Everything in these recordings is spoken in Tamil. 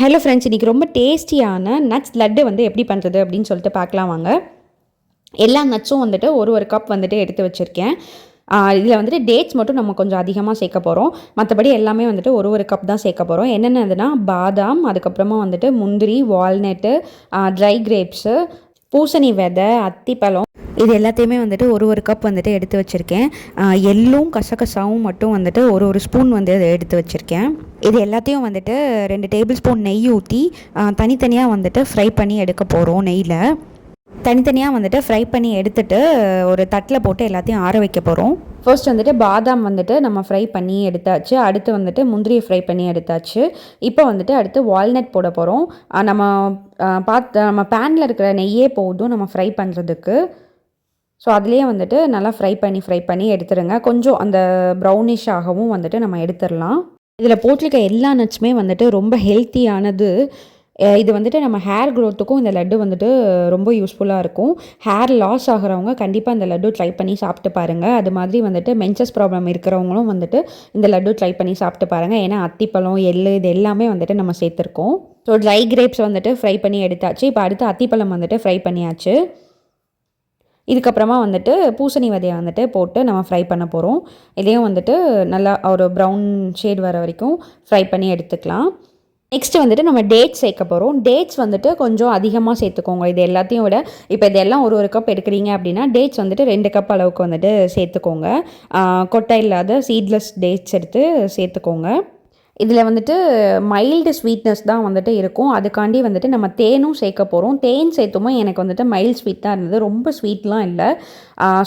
ஹலோ ஃப்ரெண்ட்ஸ், இன்றைக்கி ரொம்ப டேஸ்டியான நட்ஸ் லட்டு வந்து எப்படி பண்ணுறது அப்படின்னு சொல்லிட்டு பார்க்கலாம் வாங்க. எல்லா நட்ஸும் வந்துட்டு ஒரு கப் வந்துட்டு எடுத்து வச்சுருக்கேன். இதில் வந்துட்டு டேட்ஸ் மட்டும் நம்ம கொஞ்சம் அதிகமாக சேர்க்க போகிறோம். மற்றபடி எல்லாமே வந்துட்டு ஒரு கப் தான் சேர்க்க போகிறோம். என்னென்னதுன்னா பாதாம், அதுக்கப்புறமா வந்துட்டு முந்திரி, வால்நட்டு, ட்ரை கிரேப்ஸு, பூசணி விதை, அத்திப்பழம், இது எல்லாத்தையுமே வந்துட்டு ஒரு கப் வந்துட்டு எடுத்து வச்சுருக்கேன். எள்ளும் கசகசாவும் மட்டும் வந்துட்டு ஒரு ஸ்பூன் வந்து எடுத்து வச்சுருக்கேன். இது எல்லாத்தையும் வந்துட்டு 2 டேபிள் ஸ்பூன் நெய் ஊற்றி தனித்தனியாக வந்துட்டு ஃப்ரை பண்ணி எடுக்க போகிறோம். நெய்யில் தனித்தனியாக வந்துட்டு ஃப்ரை பண்ணி எடுத்துகிட்டு ஒரு தட்டில் போட்டு எல்லாத்தையும் ஆற வைக்க போகிறோம். ஃபர்ஸ்ட் வந்துட்டு பாதாம் வந்துட்டு நம்ம ஃப்ரை பண்ணி எடுத்தாச்சு. அடுத்து வந்துட்டு முந்திரியை ஃப்ரை பண்ணி எடுத்தாச்சு. இப்போ வந்துட்டு அடுத்து வால்நட் போட போகிறோம். நம்ம பேனில் இருக்கிற நெய்யே போதும் நம்ம ஃப்ரை பண்ணுறதுக்கு. ஸோ அதுலேயே வந்துட்டு நல்லா ஃப்ரை பண்ணி எடுத்துருங்க. கொஞ்சம் அந்த ப்ரௌனிஷ் ஆகவும் வந்துட்டு நம்ம எடுத்துடலாம். இதில் போட்டிருக்க எல்லா நட்ஸுமே வந்துட்டு ரொம்ப ஹெல்த்தியானது. இது வந்துட்டு நம்ம ஹேர் க்ரோத்துக்கும் இந்த லட்டு வந்துட்டு ரொம்ப யூஸ்ஃபுல்லாக இருக்கும். ஹேர் லாஸ் ஆகிறவங்க கண்டிப்பாக இந்த லட்டு ட்ரை பண்ணி சாப்பிட்டு பாருங்கள். அது மாதிரி வந்துட்டு மென்சஸ் ப்ராப்ளம் இருக்கிறவங்களும் வந்துட்டு இந்த லட்டு ட்ரை பண்ணி சாப்பிட்டு பாருங்கள். ஏன்னா அத்திப்பழம், எள்ளு இது எல்லாமே வந்துட்டு நம்ம சேர்த்துருக்கோம். ஸோ ட்ரை கிரேப்ஸ் வந்துட்டு ஃப்ரை பண்ணி எடுத்தாச்சு. இப்போ அடுத்து அத்திப்பழம் வந்துட்டு ஃப்ரை பண்ணியாச்சு. இதுக்கப்புறமா வந்துட்டு பூசணி விதையை வந்துட்டு போட்டு நம்ம ஃப்ரை பண்ண போகிறோம். இதையும் வந்துட்டு நல்லா ஒரு ப்ரௌன் ஷேட் வர வரைக்கும் ஃப்ரை பண்ணி எடுத்துக்கலாம். நெக்ஸ்ட்டு வந்துட்டு நம்ம டேட்ஸ் சேர்க்க போகிறோம். டேட்ஸ் வந்துட்டு கொஞ்சம் அதிகமாக சேர்த்துக்கோங்க. இது எல்லாத்தையும் விட இப்போ இதெல்லாம் ஒரு கப் எடுக்கிறீங்க அப்படின்னா டேட்ஸ் வந்துட்டு 2 கப் அளவுக்கு வந்துட்டு சேர்த்துக்கோங்க. கொட்டை இல்லாத சீட்லெஸ் டேட்ஸ் எடுத்து சேர்த்துக்கோங்க. இதில் வந்துட்டு மைல்டு ஸ்வீட்னஸ் தான் வந்துட்டு இருக்கும். அதுக்காண்டி வந்துட்டு நம்ம தேனும் சேர்க்க போகிறோம். தேன் சேர்த்துமோ எனக்கு வந்துட்டு மைல்டு ஸ்வீட் தான் இருந்தது, ரொம்ப ஸ்வீட்லாம் இல்லை.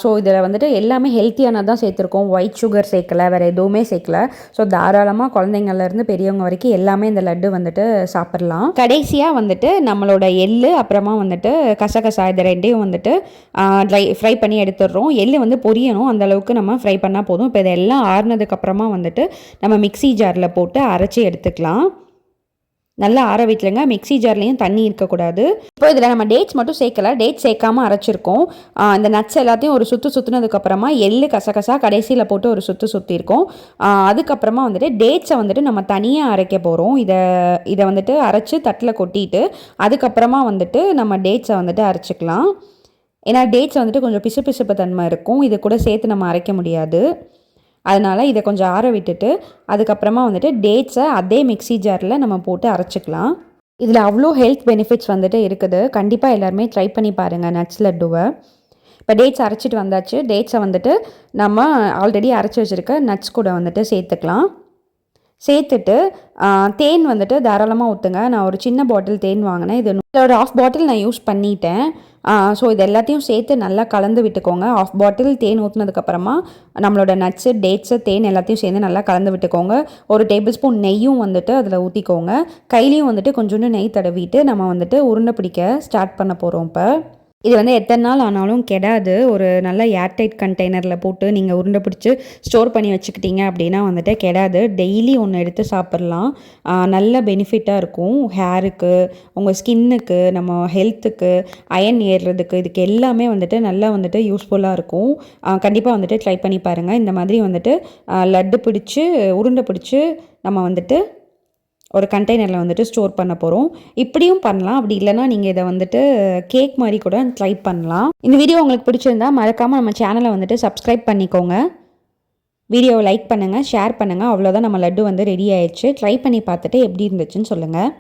ஸோ இதில் வந்துட்டு எல்லாமே ஹெல்த்தியானதான் சேர்த்துருக்கோம். ஒயிட் சுகர் சேர்க்கலை, வேறு எதுவுமே சேர்க்கல. ஸோ தாராளமாக குழந்தைங்கள்லேருந்து பெரியவங்க வரைக்கும் எல்லாமே இந்த லட்டு வந்துட்டு சாப்பிட்லாம். கடைசியாக வந்துட்டு நம்மளோட எள்ளு அப்புறமா வந்துட்டு கசகசா இது ரெண்டையும் வந்துட்டு ஃப்ரை பண்ணி எடுத்துடுறோம். எள்ளு வந்து பொரியணும், அந்தளவுக்கு நம்ம ஃப்ரை பண்ணால் போதும். இப்போ இதெல்லாம் ஆறுனதுக்கப்புறமா வந்துட்டு நம்ம மிக்ஸி ஜாரில் போட்டு அரைச்சி எடுத்துக்கலாம். நல்லா ஆற விட்டுருங்க. மிக்ஸி ஜார்லேயும் தண்ணி இருக்கக்கூடாது. இப்போ இதில் நம்ம டேட்ஸ் மட்டும் சேர்க்கல, டேட்ஸ் சேர்க்காமல் அரைச்சிருக்கோம். இந்த நட்ஸ் எல்லாத்தையும் ஒரு சுற்றுனதுக்கப்புறமா எள்ளு கசகசா கடைசியில் போட்டு ஒரு சுற்றிருக்கோம். அதுக்கப்புறமா வந்துட்டு டேட்ஸை வந்துட்டு நம்ம தனியாக அரைக்க போகிறோம். இதை வந்துட்டு அரைச்சி தட்டில் கொட்டிட்டு அதுக்கப்புறமா வந்துட்டு நம்ம டேட்ஸை வந்துட்டு அரைச்சிக்கலாம். ஏன்னா டேட்ஸ் வந்துட்டு கொஞ்சம் பிசுப்பு தன்மை இருக்கும், இது கூட சேர்த்து நம்ம அரைக்க முடியாது. அதனால் இதை கொஞ்சம் ஆற விட்டுட்டு அதுக்கப்புறமா வந்துட்டு டேட்ஸை அதே மிக்ஸி ஜாரில் நம்ம போட்டு அரைச்சிக்கலாம். இதில் அவ்வளோ ஹெல்த் பெனிஃபிட்ஸ் வந்துட்டு இருக்குது. கண்டிப்பாக எல்லாருமே ட்ரை பண்ணி பாருங்கள் நட்ஸ் லட்டுவை. இப்போ டேட்ஸ் அரைச்சிட்டு வந்தாச்சு. டேட்ஸை வந்துட்டு நம்ம ஆல்ரெடி அரைச்சி வச்சுருக்க நட்ஸ் கூட வந்துட்டு சேர்த்துக்கலாம். சேர்த்துட்டு தேன் வந்துட்டு தாராளமாக ஊற்றுங்க. நான் ஒரு சின்ன பாட்டில் தேன் வாங்கினேன். இது ஒரு 1/2 பாட்டில் நான் யூஸ் பண்ணிட்டேன். ஸோ இது எல்லாத்தையும் சேர்த்து நல்லா கலந்து விட்டுக்கோங்க. 1/2 பாட்டில் தேன் ஊற்றுனதுக்கப்புறமா நம்மளோட நட்ஸு, டேட்ஸு, தேன் எல்லாத்தையும் சேர்ந்து நல்லா கலந்து விட்டுக்கோங்க. ஒரு டேபிள் ஸ்பூன் நெய்யும் வந்துட்டு அதில் ஊற்றிக்கோங்க. கையிலையும் வந்துட்டு கொஞ்சோண்டு நெய் தடவிட்டு நம்ம வந்துட்டு உருண்டை பிடிக்க ஸ்டார்ட் பண்ண போகிறோம். இப்போ இது வந்து எத்தனை நாள் ஆனாலும் கெடாது. ஒரு நல்ல ஏர்டைட் கண்டெய்னரில் போட்டு நீங்கள் உருண்டை பிடிச்சி ஸ்டோர் பண்ணி வச்சுக்கிட்டீங்க அப்படின்னா வந்துட்டு கெடாது. டெய்லி ஒன்று எடுத்து சாப்பிட்லாம். நல்ல பெனிஃபிட்டாக இருக்கும். ஹேருக்கு, உங்கள் ஸ்கின்னுக்கு, நம்ம ஹெல்த்துக்கு, அயன் ஏறுறதுக்கு, இதுக்கு எல்லாமே வந்துட்டு நல்லா வந்துட்டு யூஸ்ஃபுல்லாக இருக்கும். கண்டிப்பாக வந்துட்டு ட்ரை பண்ணி பாருங்கள். இந்த மாதிரி வந்துட்டு லட்டு பிடிச்சி உருண்டை பிடிச்சி நம்ம வந்துட்டு ஒரு கண்டெய்னரில் வந்துட்டு ஸ்டோர் பண்ண போகிறோம். இப்படியும் பண்ணலாம். அப்படி இல்லைனா நீங்கள் இதை வந்துட்டு கேக் மாதிரி கூட ட்ரை பண்ணலாம். இந்த வீடியோ உங்களுக்கு பிடிச்சிருந்தா மறக்காமல் நம்ம சேனலை வந்துட்டு சப்ஸ்கிரைப் பண்ணிக்கோங்க. வீடியோவை லைக் பண்ணுங்கள், ஷேர் பண்ணுங்கள். அவ்வளோதான், நம்ம லட்டு வந்து ரெடி ஆயிடுச்சு. ட்ரை பண்ணி பார்த்துட்டு எப்படி இருந்துச்சுன்னு சொல்லுங்கள்.